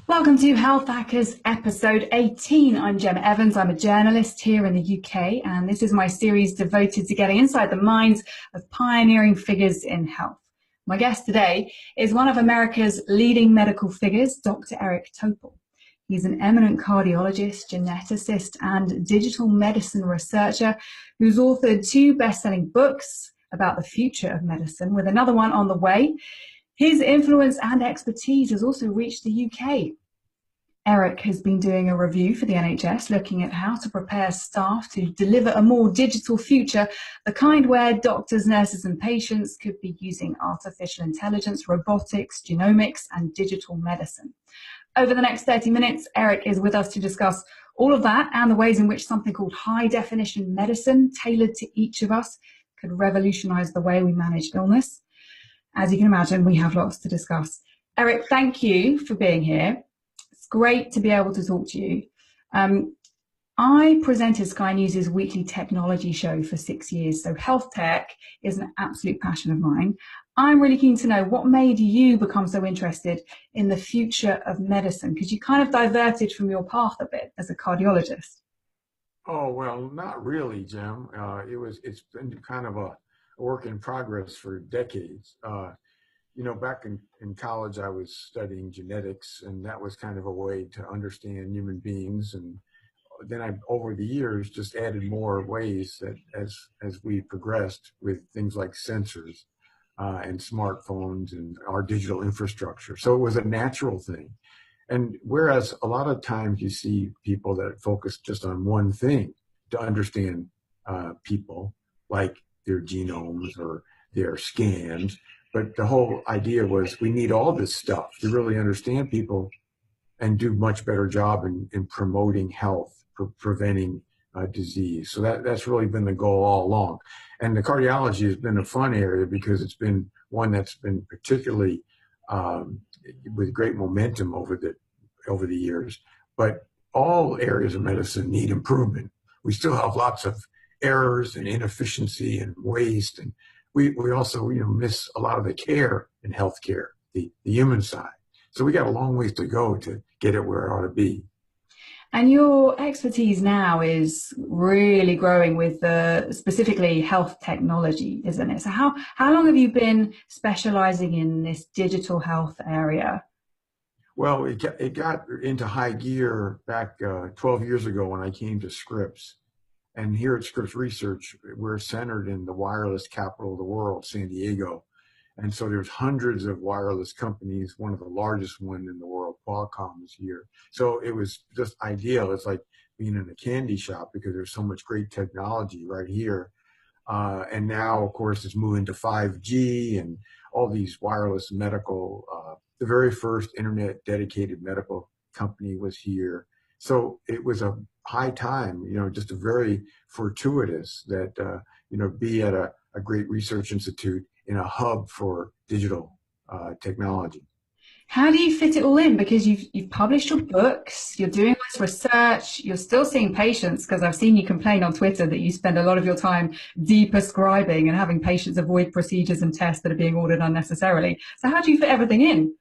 Welcome to Health Hackers episode 18. I'm Gemma Evans. I'm a journalist here in the UK, and this is my series devoted to getting inside the minds of pioneering figures in health. My guest today is one of America's leading medical figures, Dr. Eric Topol. He's an eminent cardiologist, geneticist, and digital medicine researcher who's authored 2 best-selling books about the future of medicine, with another one on the way. His influence and expertise has also reached the UK. Eric has been doing a review for the NHS looking at how to prepare staff to deliver a more digital future, the kind where doctors, nurses and patients could be using artificial intelligence, robotics, genomics and digital medicine. Over the next 30 minutes, Eric is with us to discuss all of that and the ways in which something called high definition medicine, tailored to each of us, could revolutionize the way we manage illness. As you can imagine, we have lots to discuss. Eric, thank you for being here. It's great to be able to talk to you. I presented Sky News' weekly technology show for 6 years, so health tech is an absolute passion of mine. I'm really keen to know what made you become so interested in the future of medicine, because you kind of diverted from your path a bit as a cardiologist. Oh, well, not really, Jim. It's been kind of a work in progress for decades. Back in college, I was studying genetics, and that was kind of a way to understand human beings. And then over the years, just added more ways that as we progressed with things like sensors and smartphones and our digital infrastructure. So it was a natural thing. And whereas a lot of times you see people that focus just on one thing to understand people, like their genomes or their scans, but the whole idea was we need all this stuff to really understand people and do much better job in promoting health, preventing disease. So that's really been the goal all along. And the cardiology has been a fun area because it's been one that's been particularly with great momentum over the years. But all areas of medicine need improvement. We still have lots of errors and inefficiency and waste, and we also miss a lot of the care in healthcare, the human side. So we got a long ways to go to get it where it ought to be. And your expertise now is really growing with specifically health technology, isn't it? So how long have you been specializing in this digital health area? Well, it got into high gear back 12 years ago when I came to Scripps. And here at Scripps Research, we're centered in the wireless capital of the world, San Diego. And so there's hundreds of wireless companies. One of the largest one in the world, Qualcomm, is here. So it was just ideal. It's like being in a candy shop because there's so much great technology right here. And now, of course, it's moving to 5G and all these wireless medical. The very first internet dedicated medical company was here. So it was a high time, just a very fortuitous that, be at a great research institute in a hub for digital technology. How do you fit it all in? Because you've published your books, you're doing this research, you're still seeing patients, because I've seen you complain on Twitter that you spend a lot of your time de-prescribing and having patients avoid procedures and tests that are being ordered unnecessarily. So how do you fit everything in?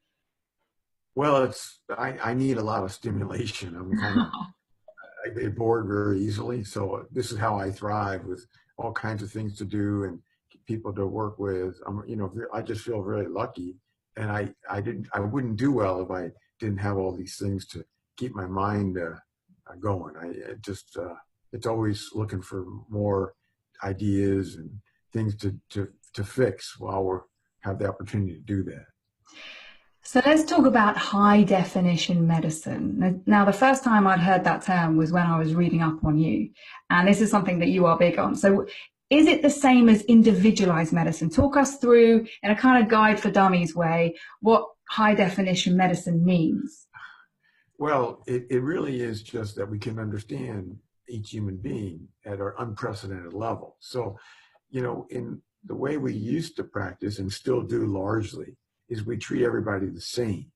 Well, I need a lot of stimulation. I get bored very easily. So this is how I thrive, with all kinds of things to do and people to work with. I just feel very lucky, and I wouldn't do well if I didn't have all these things to keep my mind going. It's always looking for more ideas and things to fix while we have the opportunity to do that. So let's talk about high definition medicine. Now, the first time I'd heard that term was when I was reading up on you, and this is something that you are big on. So is it the same as individualized medicine? Talk us through, in a kind of guide for dummies way, what high definition medicine means. Well, it really is just that we can understand each human being at our unprecedented level. So, in the way we used to practice and still do largely is we treat everybody the same.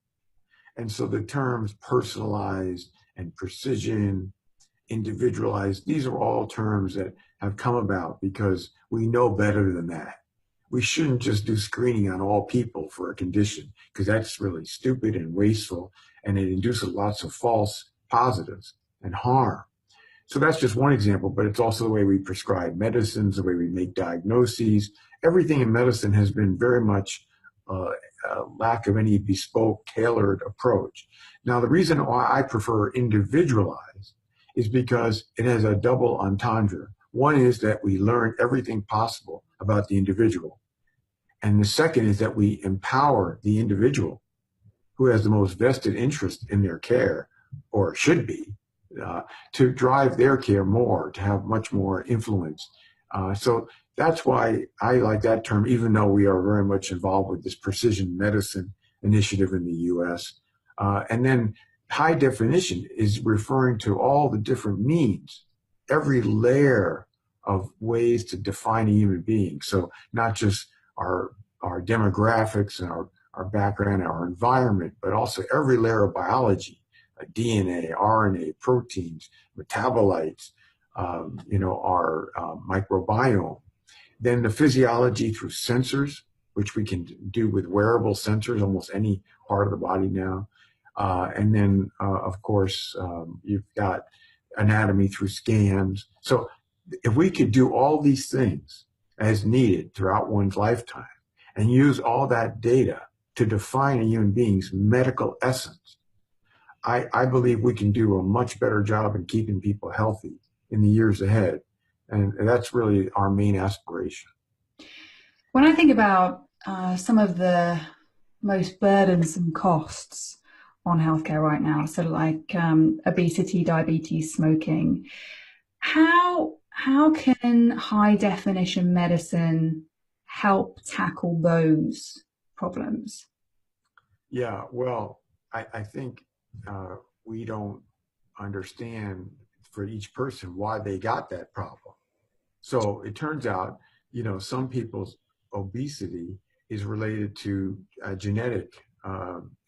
And so the terms personalized and precision, individualized, these are all terms that have come about because we know better than that. we shouldn't just do screening on all people for a condition, because that's really stupid and wasteful, and it induces lots of false positives and harm. So that's just one example, but it's also the way we prescribe medicines, the way we make diagnoses. Everything in medicine has been very much a lack of any bespoke, tailored approach. Now, the reason why I prefer individualized is because it has a double entendre. One is that we learn everything possible about the individual. And the second is that we empower the individual who has the most vested interest in their care, or should be, to drive their care more, to have much more influence. So that's why I like that term, even though we are very much involved with this precision medicine initiative in the US. And then high definition is referring to all the different means, every layer of ways to define a human being. So not just our demographics and our background, our environment, but also every layer of biology, DNA, RNA, proteins, metabolites, our microbiome. Then the physiology through sensors, which we can do with wearable sensors, almost any part of the body now. And then, of course, you've got anatomy through scans. So if we could do all these things as needed throughout one's lifetime and use all that data to define a human being's medical essence, I believe we can do a much better job in keeping people healthy in the years ahead. And that's really our main aspiration. When I think about some of the most burdensome costs on healthcare right now, so like obesity, diabetes, smoking, how can high definition medicine help tackle those problems? Yeah, well, I think we don't understand for each person why they got that problem. So it turns out, some people's obesity is related to genetic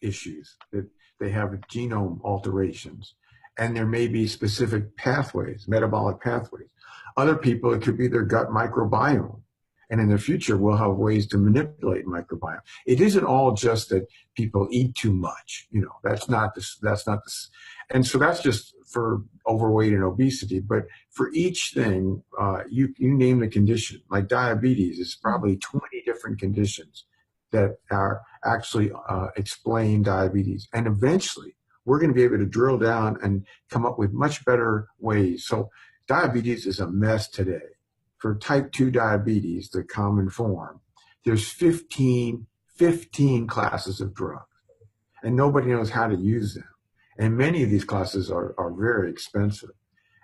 issues, that they have genome alterations, and there may be specific pathways, metabolic pathways. Other people, it could be their gut microbiome. And in the future, we'll have ways to manipulate microbiome. It isn't all just that people eat too much. That's not this. And so that's just for overweight and obesity. But for each thing, you name the condition. Like diabetes, it's probably 20 different conditions that are actually explain diabetes. And eventually, we're going to be able to drill down and come up with much better ways. So diabetes is a mess today. For type 2 diabetes, the common form, there's 15 classes of drugs, and nobody knows how to use them. And many of these classes are very expensive.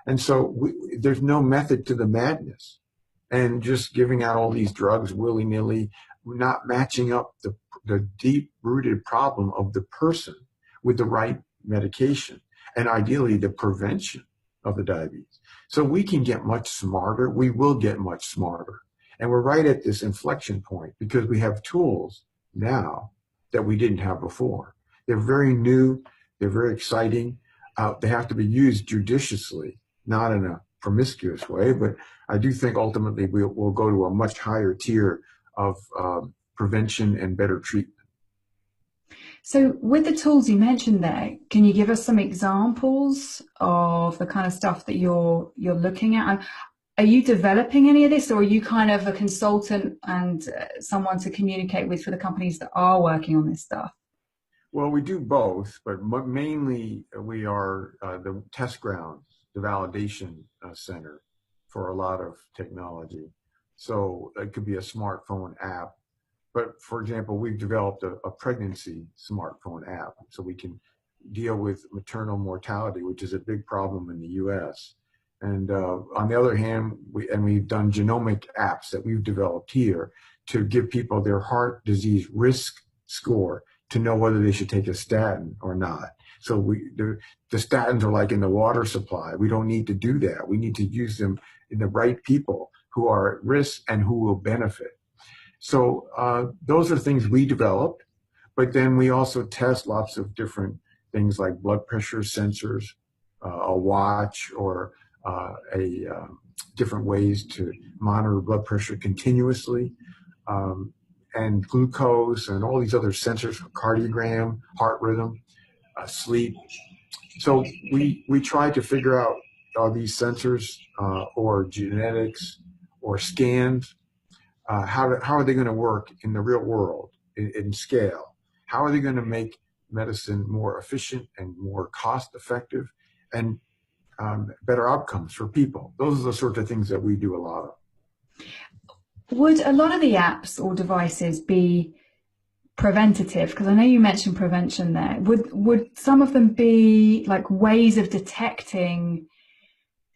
And so there's no method to the madness. And just giving out all these drugs willy-nilly, not matching up the deep-rooted problem of the person with the right medication, and ideally the prevention of the diabetes. So we can get much smarter. We will get much smarter. And we're right at this inflection point because we have tools now that we didn't have before. They're very new. They're very exciting. They have to be used judiciously, not in a promiscuous way, but I do think ultimately we'll go to a much higher tier of prevention and better treatment. So with the tools you mentioned there, can you give us some examples of the kind of stuff that you're looking at? Are you developing any of this, or are you kind of a consultant and someone to communicate with for the companies that are working on this stuff? Well, we do both, but mainly we are the test grounds, the validation center for a lot of technology. So it could be a smartphone app. But for example, we've developed a pregnancy smartphone app so we can deal with maternal mortality, which is a big problem in the US. And on the other hand, we've done genomic apps that we've developed here to give people their heart disease risk score to know whether they should take a statin or not. So the statins are like in the water supply. We don't need to do that. We need to use them in the right people who are at risk and who will benefit. So those are things we developed, but then we also test lots of different things like blood pressure sensors, a watch, or different ways to monitor blood pressure continuously. and glucose and all these other sensors, cardiogram, heart rhythm, sleep. So we tried to figure out, are these sensors or genetics or scans, how are they going to work in the real world in scale? How are they going to make medicine more efficient and more cost effective and better outcomes for people? Those are the sorts of things that we do a lot of. Would a lot of the apps or devices be preventative? Because I know you mentioned prevention there. Would some of them be like ways of detecting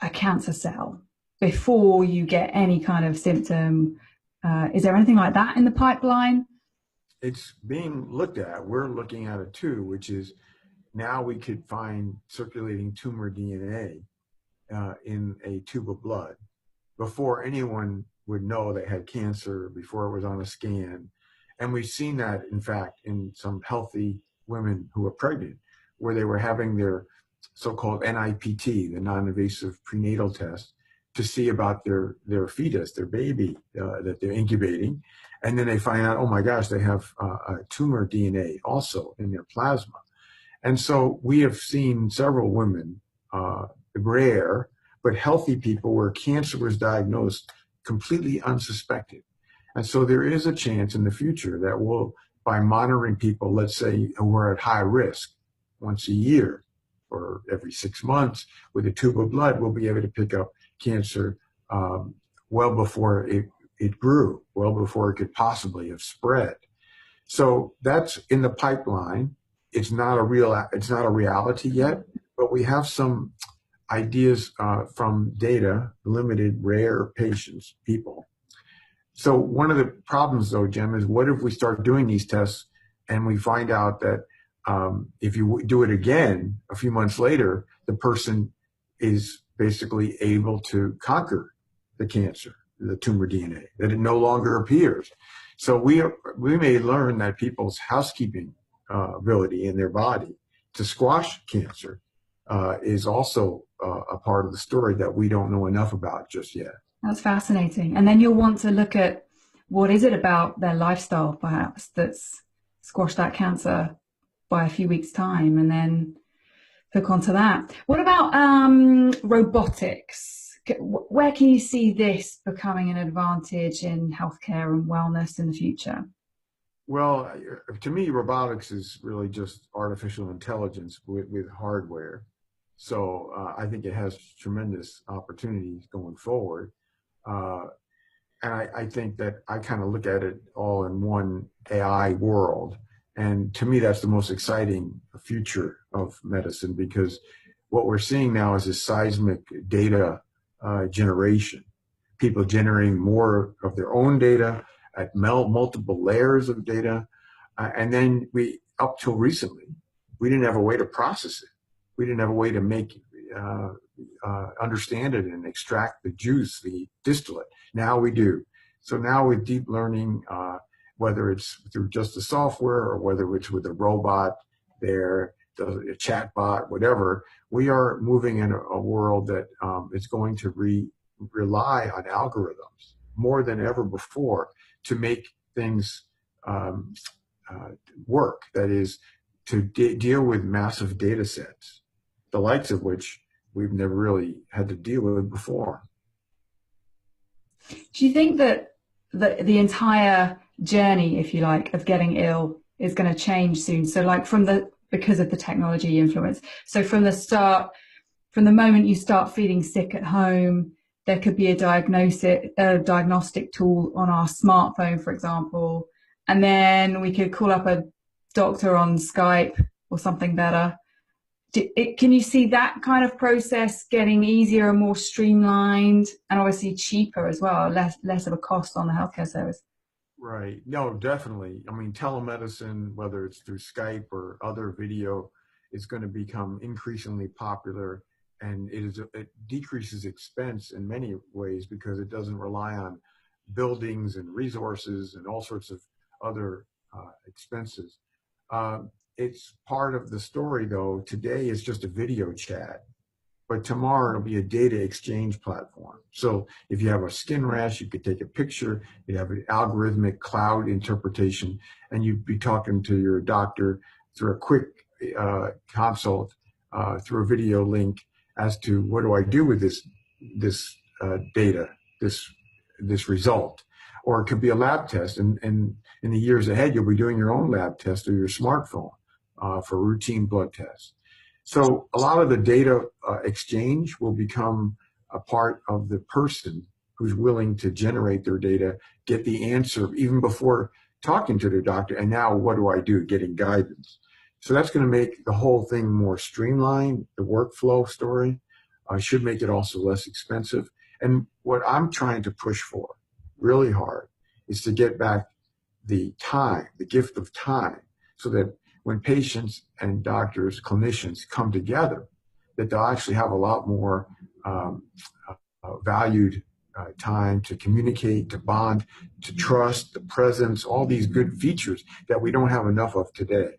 a cancer cell before you get any kind of symptom? Is there anything like that in the pipeline? It's being looked at. We're looking at it too, which is now we could find circulating tumor DNA in a tube of blood before anyone would know they had cancer, before it was on a scan. And we've seen that, in fact, in some healthy women who are pregnant, where they were having their so-called NIPT, the non-invasive prenatal test, to see about their fetus, their baby that they're incubating. And then they find out, oh my gosh, they have tumor DNA also in their plasma. And so we have seen several women, rare, but healthy people where cancer was diagnosed completely unsuspected. And so there is a chance in the future that we'll, by monitoring people, let's say who are at high risk once a year or every 6 months with a tube of blood, we'll be able to pick up cancer well before it grew, well before it could possibly have spread. So that's in the pipeline. It's not a reality yet, but we have some ideas from data, limited, rare patients, people. So one of the problems, though, Jim, is what if we start doing these tests and we find out that if you do it again a few months later, the person is basically able to conquer the cancer, the tumor DNA, that it no longer appears. So we may learn that people's housekeeping ability in their body to squash cancer is also a part of the story that we don't know enough about just yet. That's fascinating. And then you'll want to look at what is it about their lifestyle, perhaps, that's squashed that cancer by a few weeks' time, and then hook onto that. What about robotics? Where can you see this becoming an advantage in healthcare and wellness in the future? Well, to me, robotics is really just artificial intelligence with hardware. So I think it has tremendous opportunities going forward. And I think that I kind of look at it all in one AI world. And to me, that's the most exciting future of medicine, because what we're seeing now is this seismic data generation, people generating more of their own data at multiple layers of data. And then up till recently, we didn't have a way to process it. We didn't have a way to make understand it and extract the juice, the distillate. Now we do. So now with deep learning, whether it's through just the software or whether it's with a robot there, a chat bot, whatever, we are moving in a world that is going to rely on algorithms more than ever before to make things work. That is, to deal with massive data sets, the likes of which we've never really had to deal with before. Do you think that the entire journey, if you like, of getting ill is going to change soon? So like because of the technology influence. So from the moment you start feeling sick at home, there could be a diagnostic tool on our smartphone, for example, and then we could call up a doctor on Skype or something better. Can you see that kind of process getting easier and more streamlined, and obviously cheaper as well, less of a cost on the healthcare service? Right. No, definitely. I mean, telemedicine, whether it's through Skype or other video, is going to become increasingly popular, and it decreases expense in many ways because it doesn't rely on buildings and resources and all sorts of other expenses. It's part of the story, though. Today is just a video chat. but tomorrow it'll be a data exchange platform. So if you have a skin rash, you could take a picture, you have an algorithmic cloud interpretation, and you'd be talking to your doctor through a quick consult, through a video link as to what do I do with this data, this result. Or it could be a lab test, and in the years ahead, you'll be doing your own lab test through your smartphone for routine blood tests. So a lot of the data exchange will become a part of the person who's willing to generate their data, get the answer even before talking to their doctor, and now what do I do, getting guidance. So that's going to make the whole thing more streamlined, the workflow story. Should make it also less expensive. And what I'm trying to push for really hard is to get back the time, the gift of time, so that when patients and doctors, clinicians come together, that they'll actually have a lot more valued time to communicate, to bond, to trust, the presence, all these good features that we don't have enough of today.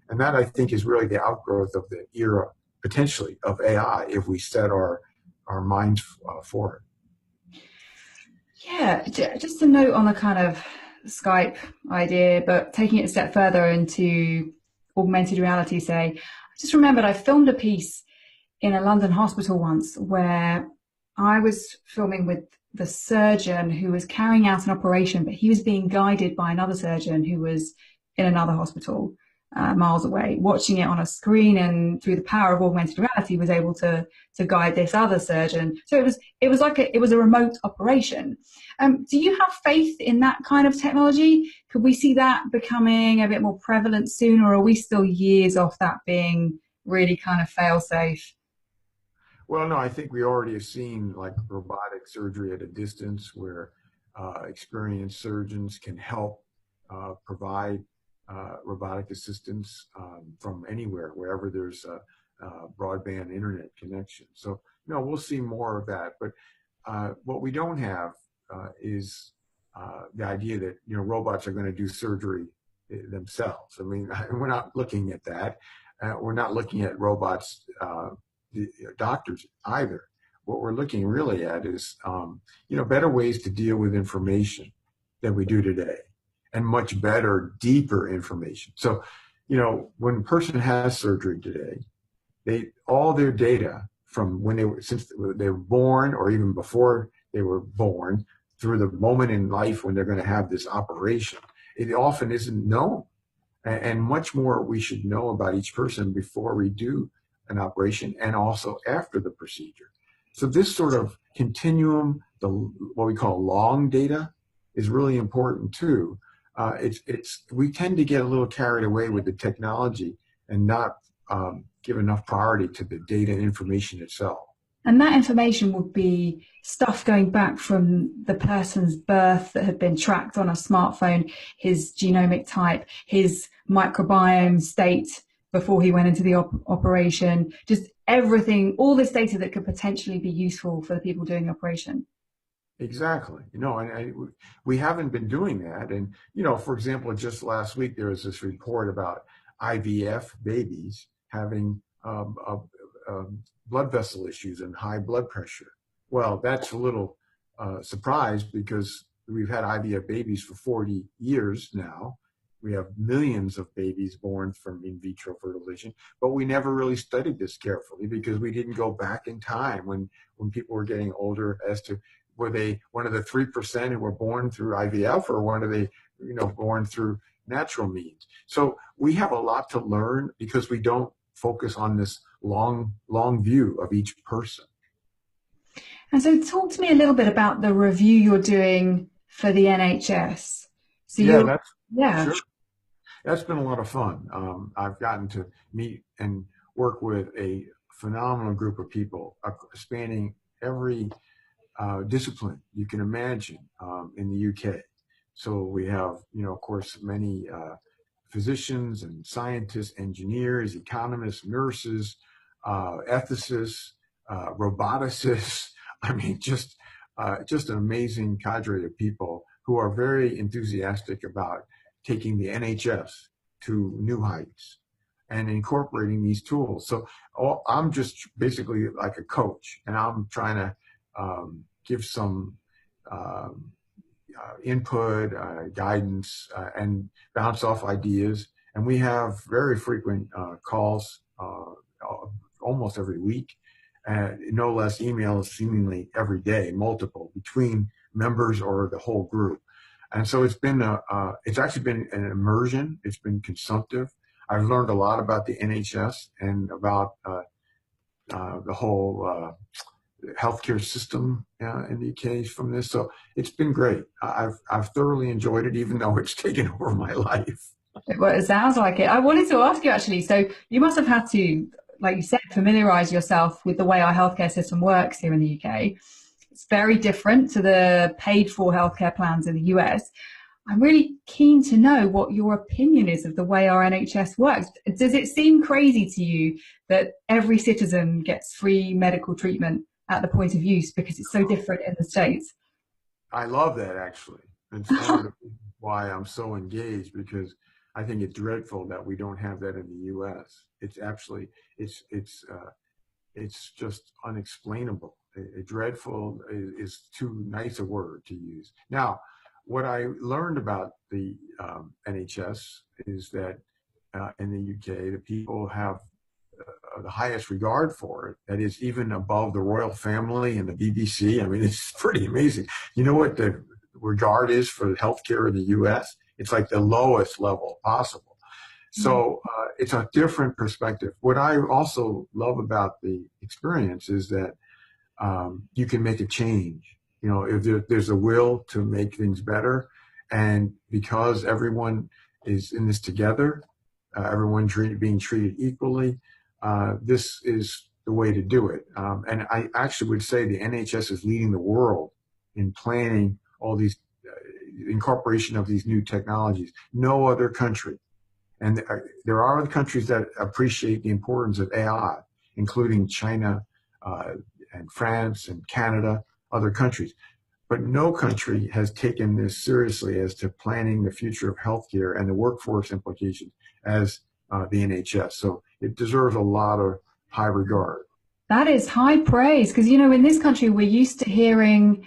And that, I think, is really the outgrowth of the era, potentially, of AI if we set our minds for it. Yeah, just a note on a kind of Skype idea, but taking it a step further into augmented reality, say, I just remembered I filmed a piece in a London hospital once where I was filming with the surgeon who was carrying out an operation, but he was being guided by another surgeon who was in another hospital miles away, watching it on a screen, and through the power of augmented reality was able to guide this other surgeon. So it was like it was a remote operation. Do you have faith in that kind of technology? Could we see that becoming a bit more prevalent soon, or are we still years off that being really kind of fail-safe? Well, no, I think we already have seen like robotic surgery at a distance where experienced surgeons can help provide robotic assistance from anywhere, wherever there's a broadband internet connection. So, no, we'll see more of that. But what we don't have is the idea that, robots are going to do surgery themselves. I mean, we're not looking at that. We're not looking at robots, doctors either. What we're looking really at is, better ways to deal with information than we do today, and much better, deeper information. So, when a person has surgery today, all their data from since they were born, or even before they were born, through the moment in life when they're going to have this operation, it often isn't known. And much more we should know about each person before we do an operation, and also after the procedure. So this sort of continuum, what we call long data, is really important too. We tend to get a little carried away with the technology and not give enough priority to the data and information itself. And that information would be stuff going back from the person's birth that had been tracked on a smartphone, his genomic type, his microbiome state before he went into the operation, just everything, all this data that could potentially be useful for the people doing the operation. Exactly. And we haven't been doing that. And, for example, just last week, there was this report about IVF babies having blood vessel issues and high blood pressure. Well, that's a little surprise, because we've had IVF babies for 40 years now. We have millions of babies born from in vitro fertilization, but we never really studied this carefully because we didn't go back in time when people were getting older as to were they one of the 3% who were born through IVF, or one of they, born through natural means. So we have a lot to learn because we don't focus on this long view of each person. And so talk to me a little bit about the review you're doing for the NHS. So Sure. That's been a lot of fun. I've gotten to meet and work with a phenomenal group of people spanning every discipline you can imagine in the UK. So we have, of course, many physicians and scientists, engineers, economists, nurses, ethicists, roboticists. I mean, just an amazing cadre of people who are very enthusiastic about taking the NHS to new heights. and incorporating these tools. So I'm just basically like a coach, and I'm trying to give some input, guidance, and bounce off ideas. And we have very frequent calls almost every week, no less emails seemingly every day, multiple, between members or the whole group. And so it's been it's actually been an immersion. It's been consumptive. I've learned a lot about the NHS and about the whole healthcare system in the UK from this. So it's been great. I've thoroughly enjoyed it, even though it's taken over my life. Well, it sounds like it. I wanted to ask you actually, so you must have had to, like you said, familiarize yourself with the way our healthcare system works here in the UK. It's very different to the paid for healthcare plans in the US. I'm really keen to know what your opinion is of the way our NHS works. Does it seem crazy to you that every citizen gets free medical treatment at the point of use because it's so different in the States? I love that, actually. It's one of the reasons why I'm so engaged, because I think it's dreadful that we don't have that in the U.S. It's actually, it's just unexplainable. Dreadful is too nice a word to use. Now, what I learned about the NHS is that in the UK, the people have the highest regard for it. That is even above the royal family and the BBC. I mean, it's pretty amazing. You know what the regard is for healthcare in the US? It's like the lowest level possible. So it's a different perspective. What I also love about the experience is that you can make a change. You know, if there's a will to make things better, and because everyone is in this together, everyone being treated equally, this is the way to do it. And I actually would say the NHS is leading the world in planning all these incorporation of these new technologies. No other country. And there are other countries that appreciate the importance of AI, including China and France and Canada, other countries. But no country has taken this seriously as to planning the future of healthcare and the workforce implications as the NHS. So it deserves a lot of high regard. That is high praise, because, you know, in this country, we're used to hearing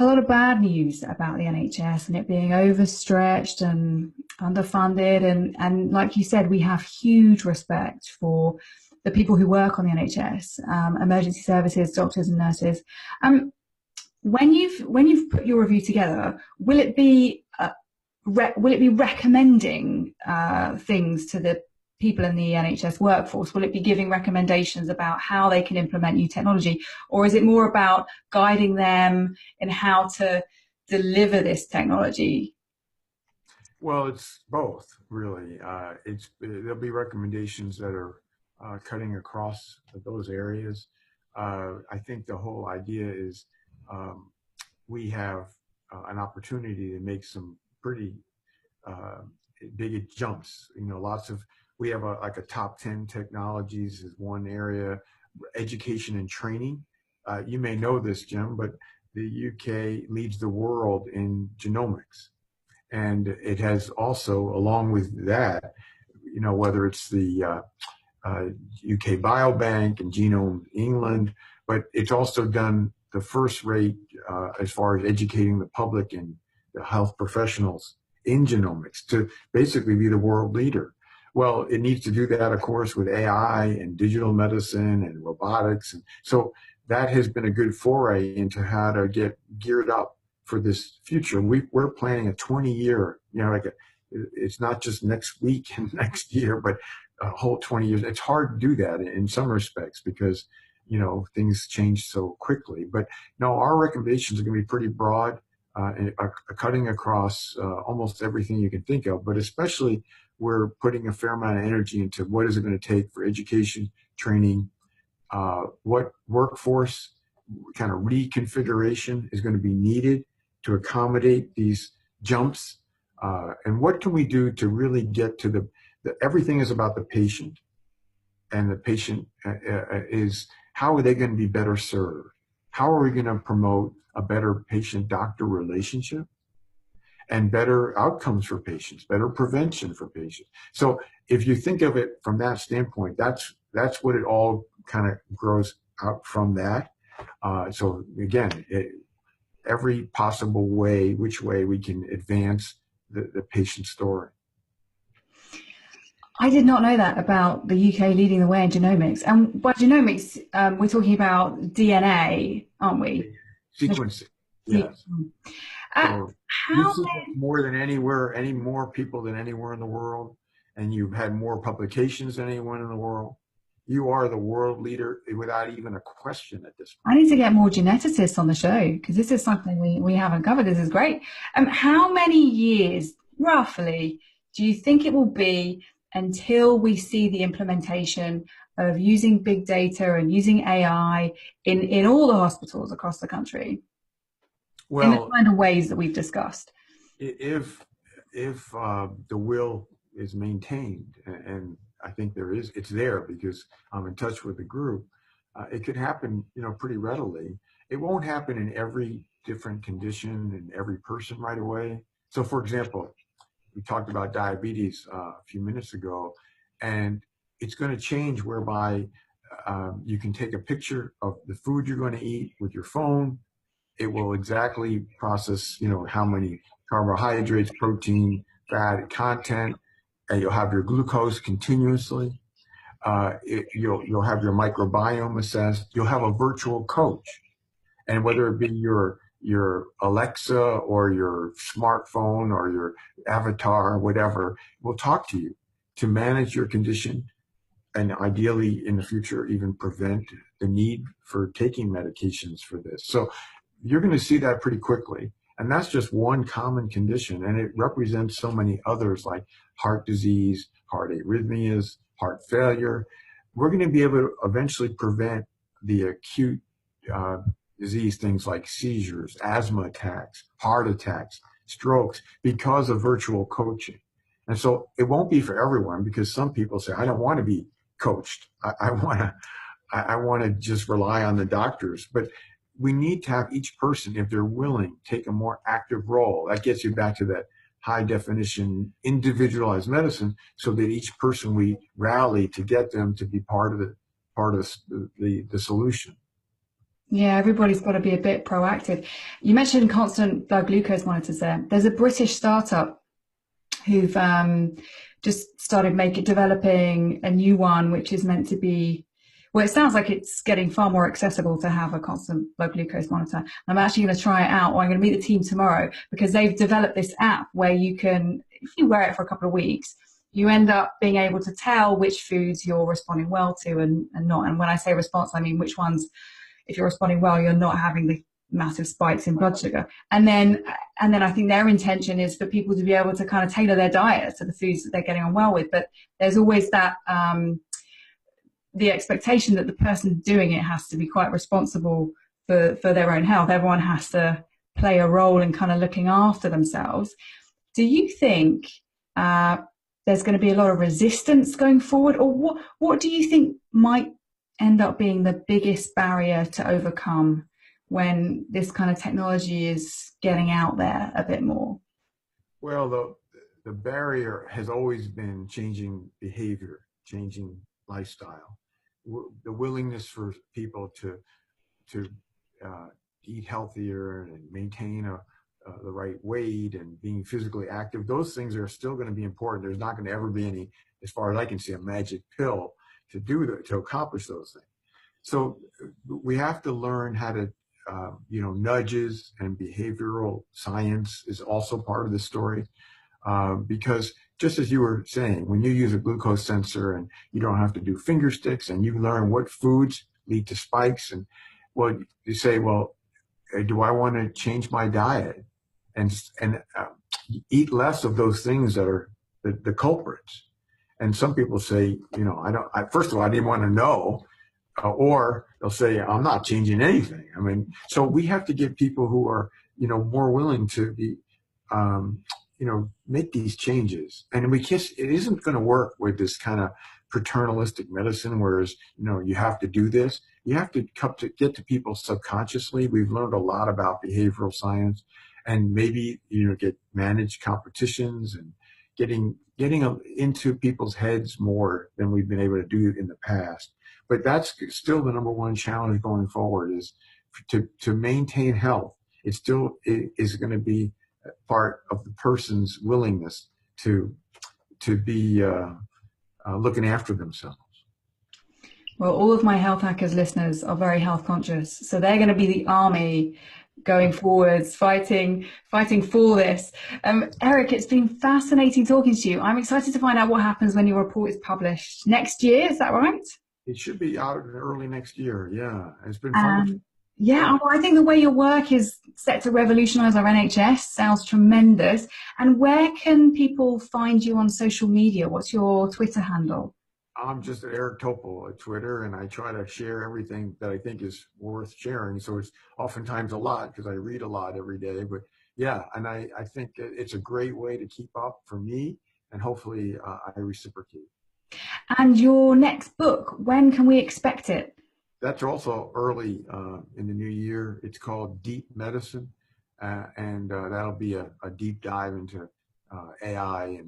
a lot of bad news about the NHS and it being overstretched and underfunded. And like you said, we have huge respect for the people who work on the NHS, emergency services, doctors and nurses. When you've put your review together, will it be recommending things to the people in the NHS workforce? Will it be giving recommendations about how they can implement new technology, or is it more about guiding them in how to deliver this technology? Well, it's both, really. There'll be recommendations that are cutting across those areas. I think the whole idea is we have an opportunity to make some pretty big jumps. You know, we have like a top 10 technologies is one area. Education and training. You may know this, Jim, but the UK leads the world in genomics. And it has also, along with that, you know, whether it's the UK Biobank and Genome England, but it's also done the first rate as far as educating the public and the health professionals in genomics to basically be the world leader. Well, it needs to do that, of course, with AI and digital medicine and robotics. And so that has been a good foray into how to get geared up for this future. We're planning a 20-year, you know, it's not just next week and next year, but a whole 20 years. It's hard to do that in some respects because, you know, things change so quickly. But no, our recommendations are going to be pretty broad, and cutting across almost everything you can think of, but especially we're putting a fair amount of energy into what is it going to take for education, training, what workforce kind of reconfiguration is going to be needed to accommodate these jumps, and what can we do to really get to everything is about the patient, and the patient is how are they going to be better served? How are we going to promote a better patient-doctor relationship? and better outcomes for patients, better prevention for patients. So if you think of it from that standpoint, that's what it all kind of grows out from that. So again, every possible way, which way we can advance the patient story. I did not know that about the UK leading the way in genomics. And by genomics, we're talking about DNA, aren't we? Sequencing, yes. So you How sequence more than anywhere, any more people than anywhere in the world, and you've had more publications than anyone in the world. You are the world leader without even a question at this point. I need to get more geneticists on the show, because this is something we haven't covered. This is great. How many years, roughly, do you think it will be until we see the implementation of using big data and using AI in all the hospitals across the country? Well, in the kind of ways that we've discussed. If the will is maintained, and I think it's there because I'm in touch with the group, it could happen, pretty readily. It won't happen in every different condition and every person right away. So, for example, we talked about diabetes a few minutes ago, and it's going to change whereby you can take a picture of the food you're going to eat with your phone. It will exactly process, how many carbohydrates, protein, fat, content, and you'll have your glucose continuously. You'll have your microbiome assessed. You'll have a virtual coach, and whether it be your Alexa or your smartphone or your avatar or whatever, will talk to you to manage your condition, and ideally in the future even prevent the need for taking medications for this. So you're going to see that pretty quickly. And that's just one common condition. And it represents so many others like heart disease, heart arrhythmias, heart failure. We're going to be able to eventually prevent the acute disease, things like seizures, asthma attacks, heart attacks, strokes, because of virtual coaching. And so it won't be for everyone, because some people say, I don't want to be coached. I want to just rely on the doctors. But we need to have each person, if they're willing, take a more active role. That gets you back to that high definition, individualized medicine, so that each person we rally to get them to be part of the solution. Yeah, everybody's got to be a bit proactive. You mentioned constant blood glucose monitors there. There's a British startup who've just started developing a new one, which is meant to be, well, it sounds like it's getting far more accessible to have a constant blood glucose monitor. I'm actually going to try it out, or I'm going to meet the team tomorrow, because they've developed this app where you can, if you wear it for a couple of weeks, you end up being able to tell which foods you're responding well to and not. And when I say response, I mean which ones, if you're responding well, you're not having the massive spikes in blood sugar. And then I think their intention is for people to be able to kind of tailor their diet to the foods that they're getting on well with. But there's always that the expectation that the person doing it has to be quite responsible for their own health. Everyone has to play a role in kind of looking after themselves. Do you think there's going to be a lot of resistance going forward, or what do you think might end up being the biggest barrier to overcome when this kind of technology is getting out there a bit more? Well, the barrier has always been changing behavior, changing lifestyle, the willingness for people to eat healthier and maintain the right weight and being physically active. Those things are still going to be important. There's not going to ever be any, as far as I can see, a magic pill to accomplish those things. So we have to learn how to, nudges and behavioral science is also part of the story. Because just as you were saying, when you use a glucose sensor and you don't have to do finger sticks, and you learn what foods lead to spikes, and well, you say, well, do I want to change my diet and eat less of those things that are the culprits? And some people say, first of all, I didn't want to know, or they'll say, I'm not changing anything. I mean, so we have to get people who are, more willing to be, make these changes. And it isn't going to work with this kind of paternalistic medicine, whereas, you have to do this. You have to get to people subconsciously. We've learned a lot about behavioral science, and maybe, get managed competitions and getting into people's heads more than we've been able to do in the past. But that's still the number one challenge going forward, is to maintain health. It still is going to be part of the person's willingness to be looking after themselves. Well, all of my Health Hackers listeners are very health conscious, so they're going to be the army going forwards, fighting for this. Eric, it's been fascinating talking to you. I'm excited to find out what happens when your report is published next year. Is that right? It should be out early next year. Yeah, it's been fun. Yeah, well, I think the way your work is set to revolutionize our NHS sounds tremendous. And where can people find you on social media? What's your Twitter handle? I'm just at Eric Topol at Twitter, and I try to share everything that I think is worth sharing. So it's oftentimes a lot because I read a lot every day. But yeah, and I think it's a great way to keep up for me, and hopefully I reciprocate. And your next book, when can we expect it? That's also early in the new year. It's called Deep Medicine, and that'll be a deep dive into AI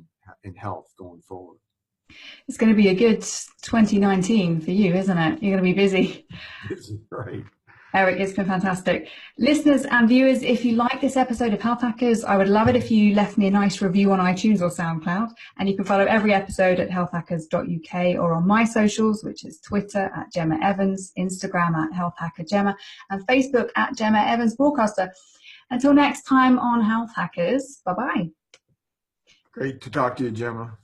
and health going forward. It's going to be a good 2019 for you, isn't it? You're going to be busy. Busy, right. Eric, it's been fantastic. Listeners and viewers, if you like this episode of Health Hackers, I would love it if you left me a nice review on iTunes or SoundCloud. And you can follow every episode at healthhackers.uk or on my socials, which is Twitter at Gemma Evans, Instagram at HealthHackerGemma, and Facebook at Gemma Evans Broadcaster. Until next time on Health Hackers, bye-bye. Great to talk to you, Gemma.